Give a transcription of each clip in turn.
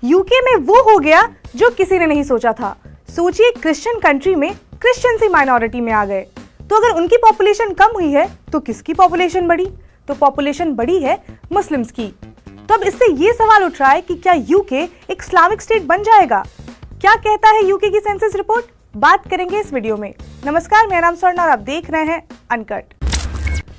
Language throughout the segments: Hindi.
यूके में वो हो गया जो किसी ने नहीं सोचा था। सोचिए, क्रिश्चियन कंट्री में क्रिश्चियंस ही माइनॉरिटी में आ गए। तो अगर उनकी पॉपुलेशन कम हुई है तो किसकी पॉपुलेशन बढ़ी? तो पॉपुलेशन बढ़ी है मुस्लिम्स की। तो अब इससे ये सवाल उठ रहा है कि क्या यूके एक इस्लामिक स्टेट बन जाएगा? क्या कहता है यूके की सेंसस रिपोर्ट? बात करेंगे इस वीडियो में। नमस्कार, मेरा नाम स्वर्णा और आप देख रहे हैं अनकट।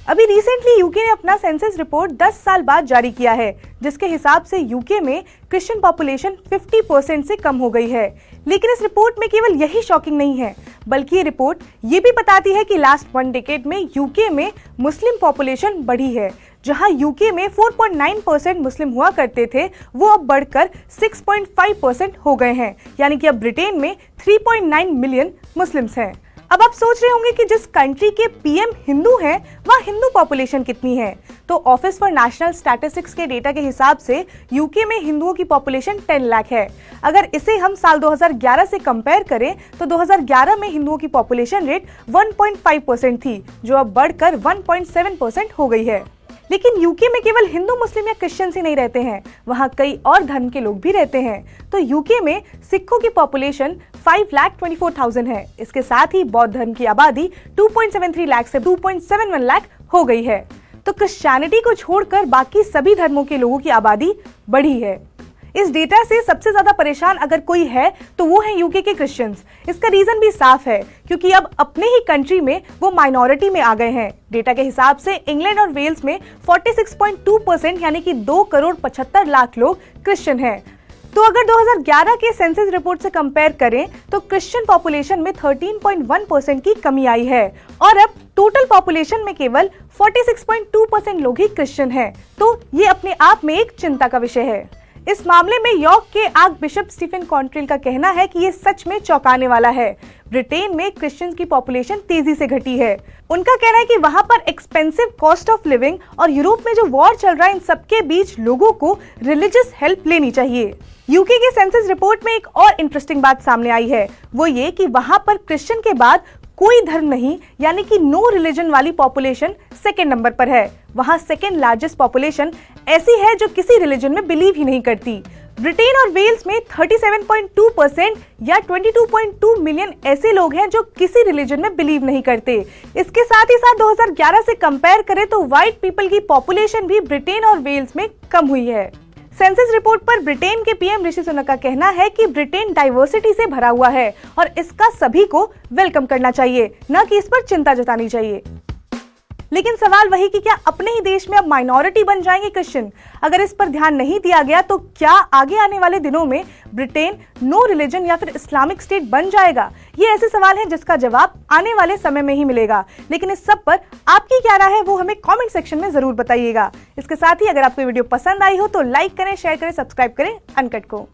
अभी रिसेंटली यूके ने अपना सेंसस रिपोर्ट 10 साल बाद जारी किया है, जिसके हिसाब से यूके में क्रिश्चियन पॉपुलेशन 50% से कम हो गई है। लेकिन इस रिपोर्ट में केवल यही शॉकिंग नहीं है, बल्कि ये रिपोर्ट ये भी बताती है कि लास्ट 1 डेकेड में यूके में मुस्लिम पॉपुलेशन बढ़ी है। जहां यूके में 4.9% मुस्लिम हुआ करते थे, वो अब बढ़कर 6.5% हो गए हैं। यानी कि अब ब्रिटेन में 3.9 मिलियन मुस्लिम्स हैं। अब आप सोच रहे होंगे कि जिस कंट्री के पीएम हिंदू हैं, वहाँ हिंदू पॉपुलेशन कितनी है? तो ऑफिस फॉर नेशनल स्टैटिस्टिक्स के डेटा के हिसाब से यूके में हिंदुओं की पॉपुलेशन 10 लाख है। अगर इसे हम साल 2011 से कंपेयर करें तो 2011 में हिंदुओं की पॉपुलेशन रेट 1.5% थी, जो अब बढ़कर 1.7% हो गई है। लेकिन यूके में केवल हिंदू, मुस्लिम या क्रिश्चियंस ही नहीं रहते हैं, वहाँ कई और धर्म के लोग भी रहते हैं। तो यूके में सिखों की पॉपुलेशन 5,24,000 है। इसके साथ ही बौद्ध धर्म की आबादी 2.73 लाख से 2.71 लाख हो गई है। तो क्रिश्चियनिटी को छोड़कर बाकी सभी धर्मों के लोगों की आबादी बढ़ी है। इस डेटा से सबसे ज्यादा परेशान अगर कोई है तो वो है यूके के क्रिश्चियंस। इसका रीजन भी साफ है, क्योंकि अब अपने ही कंट्री में वो माइनॉरिटी में आ गए हैं। डेटा के हिसाब से इंग्लैंड और वेल्स में 46.2% यानी कि 2,75,00,000 लोग क्रिश्चियन हैं। तो अगर 2011 के सेंसस रिपोर्ट से कंपेयर करें तो क्रिश्चियन पॉपुलेशन में 13.1% की कमी आई है और अब टोटल पॉपुलेशन में केवल 46.2% लोग ही क्रिश्चियन हैं। तो ये अपने आप में एक चिंता का विषय है। इस मामले में यॉर्क के आर्क बिशप स्टीफन कॉन्ट्रेल का कहना है कि ये सच में चौंकाने वाला है। ब्रिटेन में क्रिश्चियंस की पॉपुलेशन तेजी से घटी है। उनका कहना है कि वहां पर एक्सपेंसिव कॉस्ट ऑफ लिविंग और यूरोप में जो वॉर चल रहा है, इन सबके बीच लोगों को रिलीजियस हेल्प लेनी चाहिए। यूके के सेंसस रिपोर्ट में एक और इंटरेस्टिंग बात सामने आई है, वो ये कि वहां पर क्रिश्चियन के बाद कोई धर्म नहीं, यानी कि नो रिलीजन वाली पॉपुलेशन सेकेंड नंबर पर है। वहां सेकेंड लार्जेस्ट पॉपुलेशन ऐसी है जो किसी रिलीजन में बिलीव ही नहीं करती। ब्रिटेन और वेल्स में 37.2% या 22.2 मिलियन ऐसे लोग हैं जो किसी रिलीजन में बिलीव नहीं करते। इसके साथ ही साथ 2011 से कंपेयर करें तो व्हाइट पीपल की पॉपुलेशन भी ब्रिटेन और वेल्स में कम हुई है। सेंसस रिपोर्ट पर ब्रिटेन के पीएम ऋषि सुनक का कहना है कि ब्रिटेन डाइवर्सिटी से भरा हुआ है और इसका सभी को वेलकम करना चाहिए, न कि इस पर चिंता जतानी चाहिए। लेकिन सवाल वही कि क्या अपने ही देश में अब माइनॉरिटी बन जाएंगे क्रिश्चियन? अगर इस पर ध्यान नहीं दिया गया तो क्या आगे आने वाले दिनों में ब्रिटेन नो रिलीजन या फिर इस्लामिक स्टेट बन जाएगा? ये ऐसे सवाल हैं जिसका जवाब आने वाले समय में ही मिलेगा। लेकिन इस सब पर आपकी क्या राय है वो हमें कमेंट सेक्शन में जरूर बताइएगा। इसके साथ ही अगर आपको वीडियो पसंद आई हो तो लाइक करें, शेयर करें, सब्सक्राइब करें अनकट को।